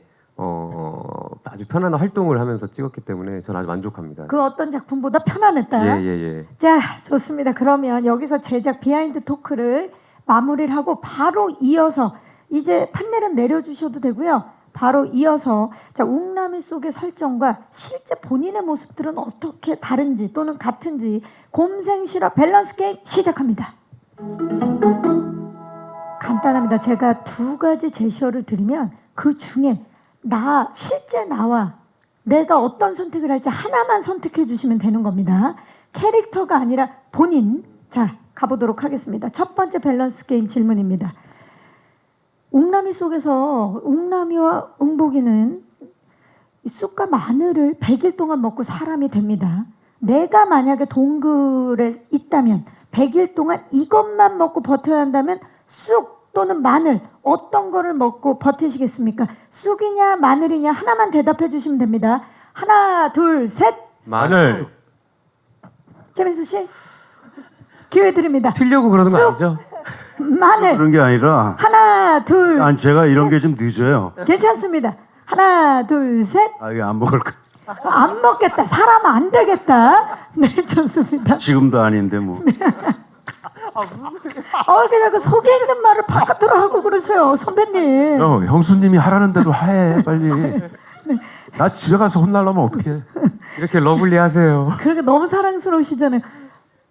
아주 편안한 활동을 하면서 찍었기 때문에 저는 아주 만족합니다. 그 어떤 작품보다 편안했다. 예. 자 좋습니다. 그러면 여기서 제작 비하인드 토크를 마무리를 하고 바로 이어서 이제 판넬은 내려주셔도 되고요. 바로 이어서 자 웅남이 속의 설정과 실제 본인의 모습들은 어떻게 다른지 또는 같은지 곰생 실화 밸런스 게임 시작합니다. 간단합니다. 제가 두 가지 제시어를 드리면 그 중에 실제 나와 내가 어떤 선택을 할지 하나만 선택해 주시면 되는 겁니다. 캐릭터가 아니라 본인. 자 가보도록 하겠습니다. 첫 번째 밸런스 게임 질문입니다. 웅남이 속에서 웅남이와 응복이는 이 쑥과 마늘을 100일 동안 먹고 사람이 됩니다. 내가 만약에 동굴에 있다면 100일 동안 이것만 먹고 버텨야 한다면 쑥 또는 마늘 어떤 거를 먹고 버티시겠습니까? 쑥이냐 마늘이냐 하나만 대답해 주시면 됩니다. 하나 둘 셋. 마늘. 최민수 씨 기회 드립니다. 틀려고 그러는 거 아니죠? 마늘. 그런 게 아니라 하나 둘. 아니 제가 이런 게 좀 늦어요. 괜찮습니다. 하나 둘 셋. 이거 안 먹을 거. 안 먹겠다. 사람 안 되겠다. 네 좋습니다. 지금도 아닌데 뭐. 그냥 그 속에 있는 말을 바깥으로 하고 그러세요, 선배님. 형수님이 하라는 대로 해 빨리. 나 집에 가서 혼나려면 어떡해. 이렇게 러블리하세요. 그렇게 너무 사랑스러우시잖아요.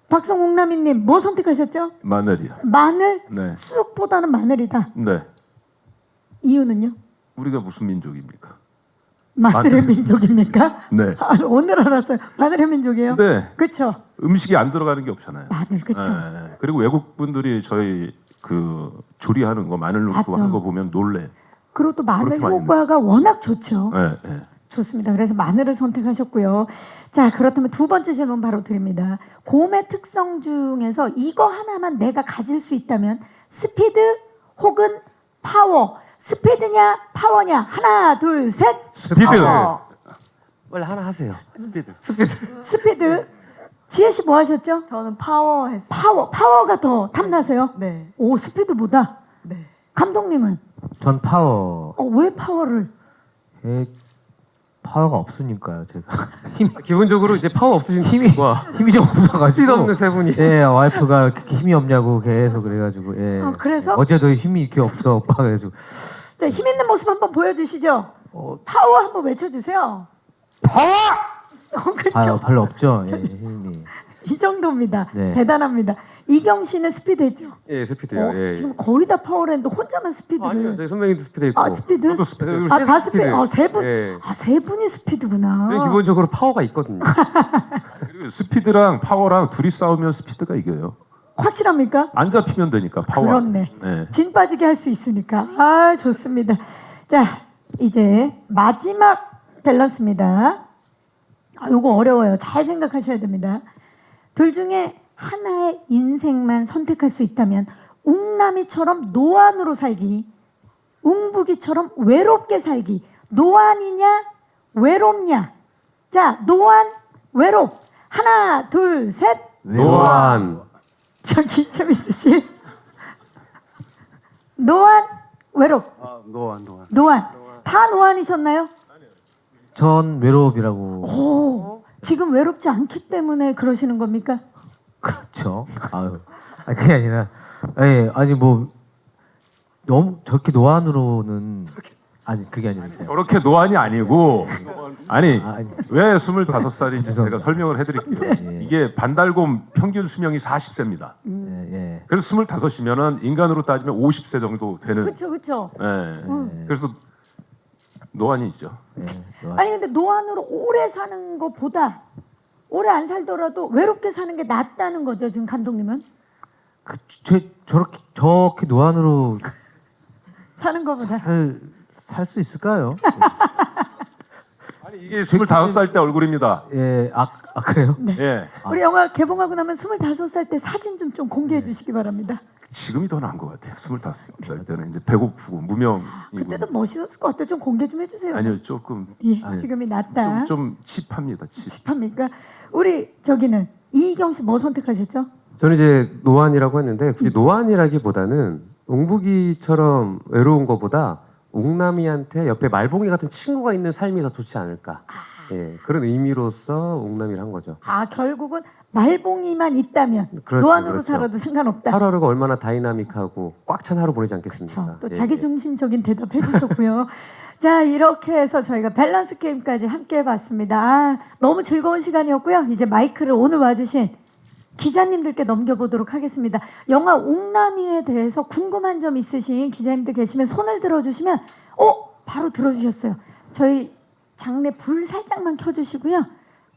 박성웅남이님 뭐 선택하셨죠? 마늘이요. 마늘? 네. 쑥보다는 마늘이다. 네. 이유는요? 우리가 무슨 민족입니까? 마늘의 민족입니까? 네. 아, 오늘 알았어요. 마늘의 민족이에요? 네. 그렇죠. 음식이 안 들어가는 게 없잖아요. 마늘 그렇죠. 네. 그리고 외국 분들이 저희 그 조리하는 거 마늘 넣고 맞아. 하는 거 보면 놀래. 그리고 또 마늘 그렇게 많이 효과가 워낙 좋죠. 네, 네. 좋습니다. 그래서 마늘을 선택하셨고요. 자, 그렇다면 두 번째 질문 바로 드립니다. 곰의 특성 중에서 이거 하나만 내가 가질 수 있다면 스피드 혹은 파워. 스피드냐 파워냐? 하나, 둘, 셋. 스피드. 빨리 하나 하세요. 스피드. 지혜 씨 뭐 하셨죠? 저는 파워 했어요. 파워가 더 탐나세요? 네. 오, 스피드보다. 네. 감독님은 전 파워. 왜 파워를? 파워가 없으니까요, 제가. 힘 기본적으로 이제 파워 없으신 힘이 분과 힘이 좀 없어가지고. 스피드 없는 세 분이. 예, 와이프가 그렇게 힘이 없냐고 계속 그래가지고. 예. 그래서? 어제도 힘이 이렇게 없어 오빠 그래가지고. 자, 힘 있는 모습 한번 보여주시죠. 파워 한번 외쳐주세요. 그렇죠. 별로 없죠, 예, 힘이. 이 정도입니다. 네. 대단합니다. 이경 씨는 스피드 했죠? 예, 스피드요. 예. 지금 거의 다 파워를 했는데 혼자만 스피드를. 아니요, 저희 선배님도 스피드 있고. 스피드? 저도 스피드. 아, 다 스피드. 스피드. 세 분. 예. 세 분이 스피드구나. 저희 기본적으로 파워가 있거든요. 그리고 스피드랑 파워랑 둘이 싸우면 스피드가 이겨요. 확실합니까? 안 잡히면 되니까 파워. 그렇네. 네. 진 빠지게 할 수 있으니까. 아, 좋습니다. 자, 이제 마지막 밸런스입니다. 요거 어려워요. 잘 생각하셔야 됩니다. 둘 중에 하나의 인생만 선택할 수 있다면 웅남이처럼 노안으로 살기, 웅북이처럼 외롭게 살기. 노안이냐 외롭냐? 자, 노안 외롭. 하나, 둘, 셋. 노안. 저기 최미수 씨. 노안 외롭. 노안. 노안. 다 노안이셨나요? 전 외로움이라고. 오, 지금 외롭지 않기 때문에 그러시는 겁니까? 그렇죠. 아유, 그게 아니라, 예, 아니 뭐 너무 저렇게 노안으로는 아니 그게 아니라 그냥. 저렇게 노안이 아니고 아니 아니. 왜 25살인지 제가 설명을 해드릴게요. 이게 반달곰 평균 수명이 40세입니다. 예, 예. 그래서 25이면은 인간으로 따지면 50세 정도 되는. 그렇죠, 그렇죠. 예. 그래서 노안이 있죠. 예, 노안. 아니 근데 노안으로 오래 사는 것보다 오래 안 살더라도 외롭게 사는 게 낫다는 거죠, 지금 감독님은? 저렇게 노안으로 사는 것보다. 살 수 있을까요? 아니 이게 25살 때 얼굴입니다. 예, 그래요? 예. 우리 영화 개봉하고 나면 25살 때 사진 좀 공개해 주시기 바랍니다. 지금이 더 나은 것 같아요. 25살 때는 이제 배고프고 무명이고. 그때도 멋있었을 것 같아요. 좀 공개 좀 해주세요. 아니요 조금 예, 지금이 낫다. 좀 칩합니다. 칩. 합니까? 우리 저기는 이희경 씨 뭐 선택하셨죠? 저는 이제 노안이라고 했는데 굳이 노안이라기보다는 웅북이처럼 외로운 것보다 웅남이한테 옆에 말봉이 같은 친구가 있는 삶이 더 좋지 않을까. 예, 그런 의미로서 웅남이를 한 거죠. 결국은 말봉이만 있다면 그렇죠, 노안으로 그렇죠. 살아도 상관없다. 하루하루가 얼마나 다이나믹하고 꽉 찬 하루 보내지 않겠습니까? 그렇죠. 또 예, 자기 예. 중심적인 대답해 주셨고요. 자, 이렇게 해서 저희가 밸런스 게임까지 함께 해봤습니다. 너무 즐거운 시간이었고요. 이제 마이크를 오늘 와주신 기자님들께 넘겨보도록 하겠습니다. 영화 웅남이에 대해서 궁금한 점 있으신 기자님들 계시면 손을 들어주시면 바로 들어주셨어요. 저희 장내 불 살짝만 켜주시고요.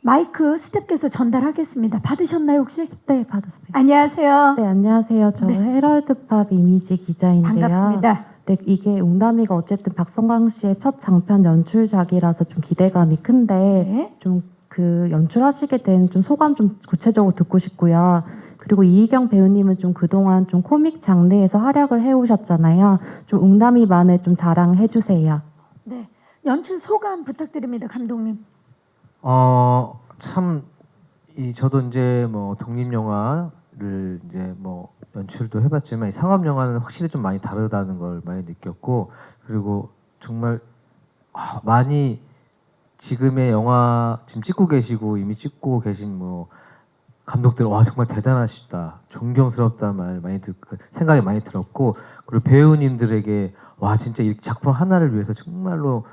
마이크 스태프께서 전달하겠습니다. 받으셨나요 혹시? 네, 받았어요. 안녕하세요. 네, 안녕하세요. 저 네. 헤럴드팝 이미지 기자인데요. 반갑습니다. 네, 이게 웅남이가 어쨌든 박성광 씨의 첫 장편 연출작이라서 좀 기대감이 큰데 네. 좀 그 연출하시게 된 좀 소감 좀 구체적으로 듣고 싶고요. 그리고 이희경 배우님은 좀 그동안 좀 코믹 장르에서 활약을 해오셨잖아요. 좀 웅남이만의 좀 자랑해 주세요. 네, 연출 소감 부탁드립니다, 감독님. 참, 저도 이제 뭐 독립영화를 이제 뭐 연출도 해봤지만 이 상업영화는 확실히 좀 많이 다르다는 걸 많이 느꼈고, 그리고 정말 많이 지금의 영화 지금 찍고 계시고 이미 찍고 계신 뭐 감독들 정말 대단하시다, 존경스럽다 말 많이 생각이 많이 들었고, 그리고 배우님들에게 진짜 이 작품 하나를 위해서 정말로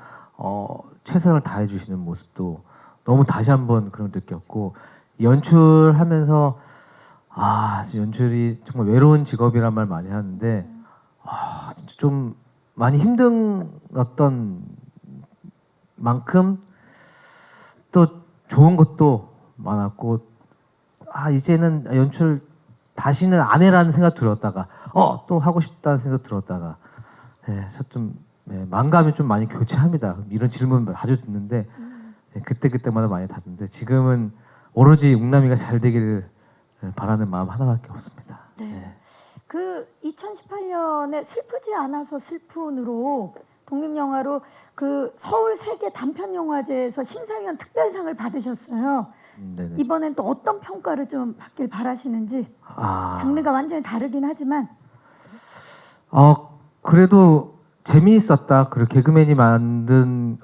최선을 다해 주시는 모습도 너무 다시 한번 그런 걸 느꼈고, 연출하면서 연출이 정말 외로운 직업이란 말 많이 하는데 진짜 좀 많이 힘든 어떤 만큼 또 좋은 것도 많았고 이제는 연출 다시는 안 해라는 생각 들었다가 또 하고 싶다는 생각 들었다가 그래서 좀 만감이 좀 많이 교체합니다. 이런 질문 자주 듣는데 그때마다 많이 받는데 지금은 오로지 웅남이가 잘 되기를 바라는 마음 하나밖에 없습니다. 네. 그 2018년에 슬프지 않아서 슬픈으로 독립영화로 그 서울 세계 단편영화제에서 심사위원 특별상을 받으셨어요. 네네. 이번엔 또 어떤 평가를 좀 받길 바라시는지. 장르가 완전히 다르긴 하지만. 그래도 재미있었다. 그리고 개그맨이 만든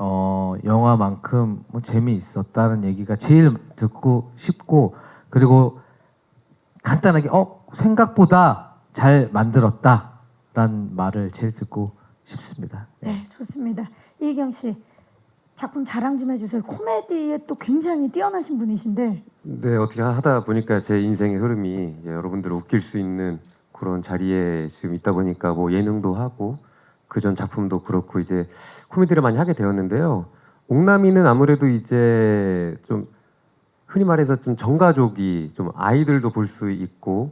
영화만큼 뭐 재미있었다는 얘기가 제일 듣고 싶고, 그리고 간단하게 생각보다 잘 만들었다라는 말을 제일 듣고 싶습니다. 네, 좋습니다. 이희경 씨 작품 자랑 좀 해주세요. 코미디에 또 굉장히 뛰어나신 분이신데. 네, 어떻게 하다 보니까 제 인생의 흐름이 이제 여러분들을 웃길 수 있는 그런 자리에 지금 있다 보니까 뭐 예능도 하고 그전 작품도 그렇고 이제 코미디를 많이 하게 되었는데요. 옥남이는 아무래도 이제 좀 흔히 말해서 좀 전가족이 좀 아이들도 볼 수 있고,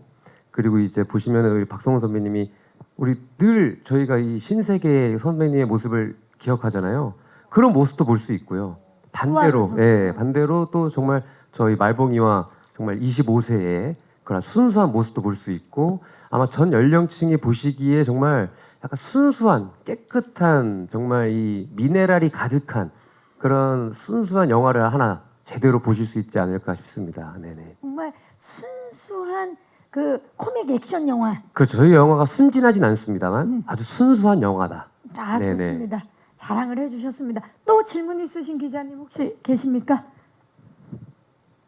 그리고 이제 보시면은 우리 박성훈 선배님이 우리 늘 저희가 이 신세계 선배님의 모습을 기억하잖아요. 그런 모습도 볼 수 있고요. 반대로, 반대로 또 정말 저희 말봉이와 정말 25세의 그런 순수한 모습도 볼 수 있고, 아마 전 연령층이 보시기에 정말 약간 순수한 깨끗한 정말 이 미네랄이 가득한 그런 순수한 영화를 하나 제대로 보실 수 있지 않을까 싶습니다. 네네. 정말 순수한 그 코믹 액션 영화. 그 저희 영화가 순진하진 않습니다만 아주 순수한 영화다. 자, 네네. 좋습니다. 자랑을 해주셨습니다. 또 질문 있으신 기자님 혹시 계십니까?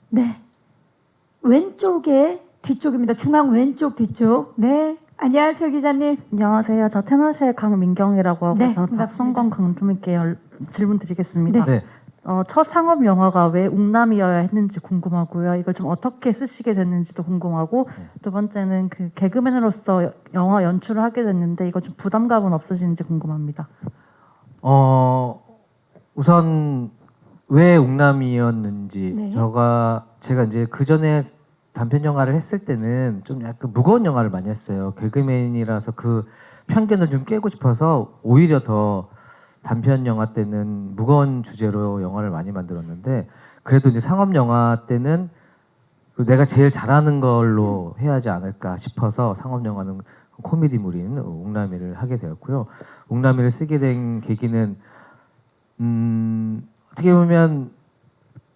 네. 왼쪽에 뒤쪽입니다. 중앙 왼쪽 뒤쪽. 네. 안녕하세요, 기자님. 안녕하세요. 저 테너시의 강민경이라고 하고 네, 저 반갑습니다. 박성광 감독님께 질문 드리겠습니다. 네. 첫 상업 영화가 왜 웅남이어야 했는지 궁금하고요. 이걸 좀 어떻게 쓰시게 됐는지도 궁금하고, 두 번째는 그 개그맨으로서 영화 연출을 하게 됐는데 이거 좀 부담감은 없으신지 궁금합니다. 우선 왜 웅남이었는지 네. 제가 이제 그 전에 단편 영화를 했을 때는 좀 약간 무거운 영화를 많이 했어요. 개그맨이라서 그 편견을 좀 깨고 싶어서 오히려 더 단편 영화 때는 무거운 주제로 영화를 많이 만들었는데, 그래도 이제 상업 영화 때는 내가 제일 잘하는 걸로 해야 하지 않을까 싶어서 상업 영화는 코미디물인 웅남이를 하게 되었고요. 웅남이를 쓰게 된 계기는 어떻게 보면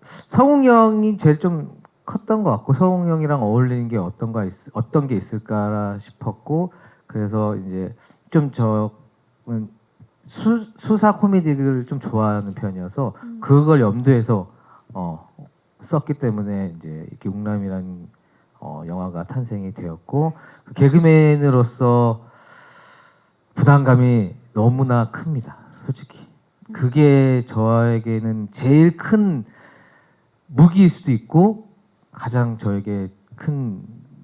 성웅 형이 제일 좀 컸던 것 같고, 성웅 형이랑 어울리는 게 어떤 게 있을까 싶었고, 그래서 이제 좀 저는 수사 코미디를 좀 좋아하는 편이어서 그걸 염두에서 썼기 때문에 이제 이렇게 웅남이라는 영화가 탄생이 되었고, 개그맨으로서 부담감이 너무나 큽니다. 솔직히 그게 저에게는 제일 큰 무기일 수도 있고 가장 저에게 큰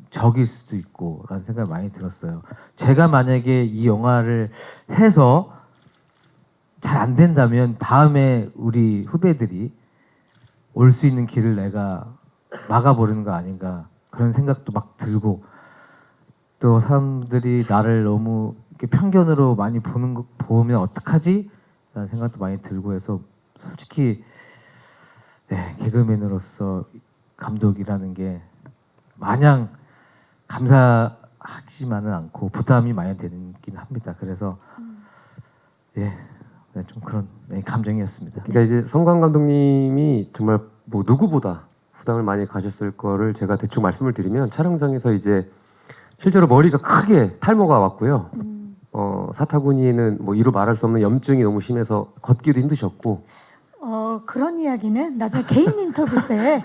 적일 수도 있고 라는 생각이 많이 들었어요. 제가 만약에 이 영화를 해서 잘 안 된다면 다음에 우리 후배들이 올 수 있는 길을 내가 막아버리는 거 아닌가, 그런 생각도 막 들고, 또 사람들이 나를 너무 이렇게 편견으로 많이 보면 어떡하지? 라는 생각도 많이 들고 해서 솔직히 개그맨으로서 감독이라는 게 마냥 감사하지만은 않고 부담이 많이 되긴 합니다. 그래서 좀 그런 감정이었습니다. 그러니까 이제 성광 감독님이 정말 뭐 누구보다 부담을 많이 가셨을 거를 제가 대충 말씀을 드리면, 촬영장에서 이제 실제로 머리가 크게 탈모가 왔고요. 사타구니는 뭐 이루 말할 수 없는 염증이 너무 심해서 걷기도 힘드셨고. 그런 이야기는 나중에 개인 인터뷰 때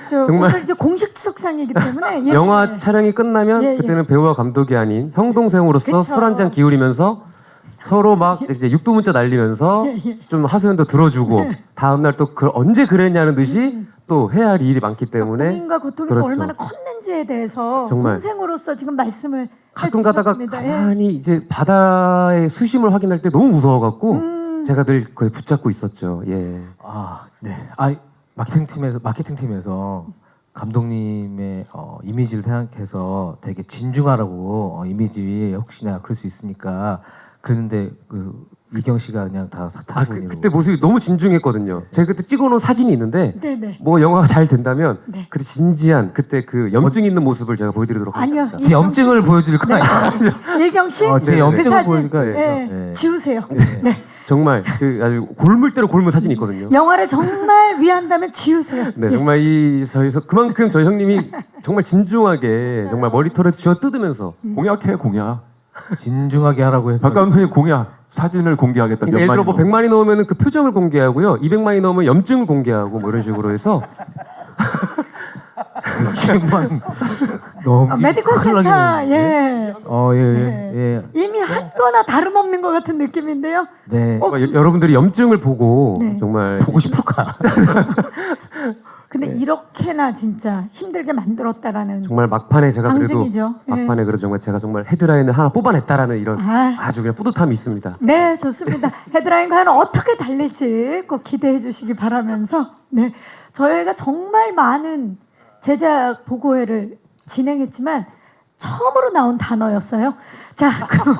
정말 오늘 이제 공식석상이기 때문에 영화 촬영이 끝나면 그때는 배우와 감독이 아닌 형 동생으로서 그쵸. 술 한 잔 기울이면서 서로 막 이제 육두문자 날리면서 좀 하소연도 들어주고 다음 날 또 언제 그랬냐는 듯이 또 해야 할 일이 많기 때문에 고민과 고통이 그렇죠. 얼마나 컸는지에 대해서 정말. 동생으로서 지금 말씀을 가끔 가다가 해주셨습니다. 가만히 이제 바다의 수심을 확인할 때 너무 무서워갖고 제가 늘 거의 붙잡고 있었죠. 예. 아, 네. 마케팅 팀에서 감독님의 이미지를 생각해서 되게 진중하라고 이미지 혹시나 그럴 수 있으니까 그랬는데 그 이경 씨가 그냥 다 사타구니로. 그때 모습이 너무 진중했거든요. 제가 그때 찍어놓은 사진이 있는데 네네. 뭐 영화가 잘 된다면 네. 그때 진지한 그때 그 염증 있는 모습을 제가 보여드리도록 아니요. 하겠습니다. 제 염증을 보여드릴 거 아니에요? 예경 씨, 제 네, 염증을 그 사진 보여드릴까? 네, 네. 지우세요. 정말 그 아주 골물 대로 골문 사진이 있거든요. 영화를 정말 위한다면 지우세요. 네, 정말 그만큼 저희 형님이 정말 진중하게 정말 머리털을 쥐어 뜯으면서 공약해 공약. 진중하게 하라고 해서. 박 감독님 공약. 사진을 공개하겠다. 그러니까 예를 들어 뭐 100만이 넘으면 그 표정을 공개하고요. 200만이 넘으면 염증을 공개하고 뭐 이런 식으로 해서 이만 너무 메디컬 큰일 센터, 나겠는데. 예. 이미 한 거나 다름없는 것 같은 느낌인데요. 네. 정말 여러분들이 염증을 보고 네. 정말 보고 싶을까? 근데 이렇게나 진짜 힘들게 만들었다라는 정말 막판에 제가 그래도 방증이죠. 예. 막판에 그래도 정말 제가 정말 헤드라인을 하나 뽑아냈다라는 이런 아. 아주 그냥 뿌듯함이 있습니다. 네, 좋습니다. 헤드라인 과연 어떻게 달릴지 꼭 기대해 주시기 바라면서 네, 저희가 정말 많은 제작 보고회를 진행했지만 처음으로 나온 단어였어요. 자, 그럼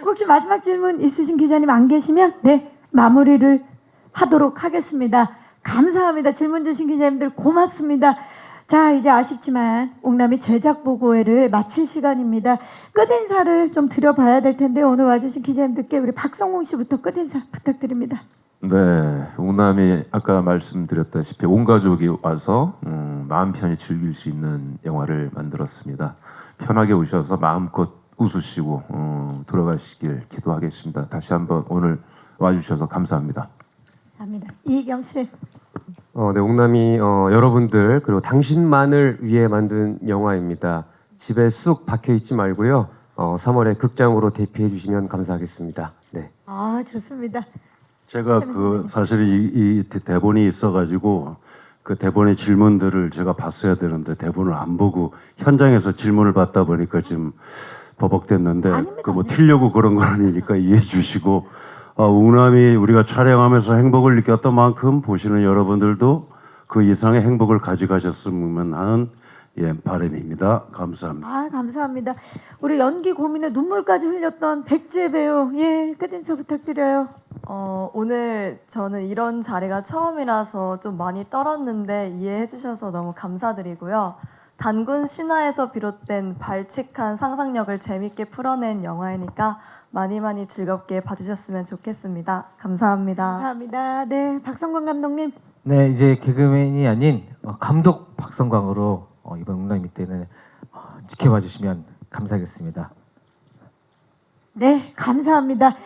혹시 마지막 질문 있으신 기자님 안 계시면 네, 마무리를 하도록 하겠습니다. 감사합니다. 질문 주신 기자님들 고맙습니다. 자, 이제 아쉽지만 옥남이 제작 보고회를 마칠 시간입니다. 끝인사를 좀 드려봐야 될 텐데 오늘 와주신 기자님들께 우리 박성웅 씨부터 끝인사 부탁드립니다. 네, 웅남이 아까 말씀드렸다시피 온 가족이 와서 마음 편히 즐길 수 있는 영화를 만들었습니다. 편하게 오셔서 마음껏 웃으시고 돌아가시길 기도하겠습니다. 다시 한번 오늘 와주셔서 감사합니다. 감사합니다. 이희경 씨. 네, 옥남이 여러분들 그리고 당신만을 위해 만든 영화입니다. 집에 쑥 박혀 있지 말고요. 3월에 극장으로 대피해 주시면 감사하겠습니다. 네. 아, 좋습니다. 제가 사실 이 대본이 있어가지고 그 대본의 질문들을 제가 봤어야 되는데 대본을 안 보고 현장에서 질문을 받다 보니까 지금 버벅댔는데 아닙니다. 그 뭐 틀려고 그런 건 아니니까 이해해 주시고 웅남이 우리가 촬영하면서 행복을 느꼈던 만큼 보시는 여러분들도 그 이상의 행복을 가져가셨으면 하는 바람입니다. 감사합니다. 아, 감사합니다. 우리 연기 고민에 눈물까지 흘렸던 백지혜 배우, 예, 끝인사 부탁드려요. 오늘 저는 이런 자리가 처음이라서 좀 많이 떨었는데 이해해 주셔서 너무 감사드리고요. 단군 신화에서 비롯된 발칙한 상상력을 재밌게 풀어낸 영화이니까 많이 즐겁게 봐주셨으면 좋겠습니다. 감사합니다. 감사합니다. 네, 박성광 감독님. 네, 이제 개그맨이 아닌 감독 박성광으로 이번 웅남이 때는 지켜봐 주시면 감사하겠습니다. 네, 감사합니다.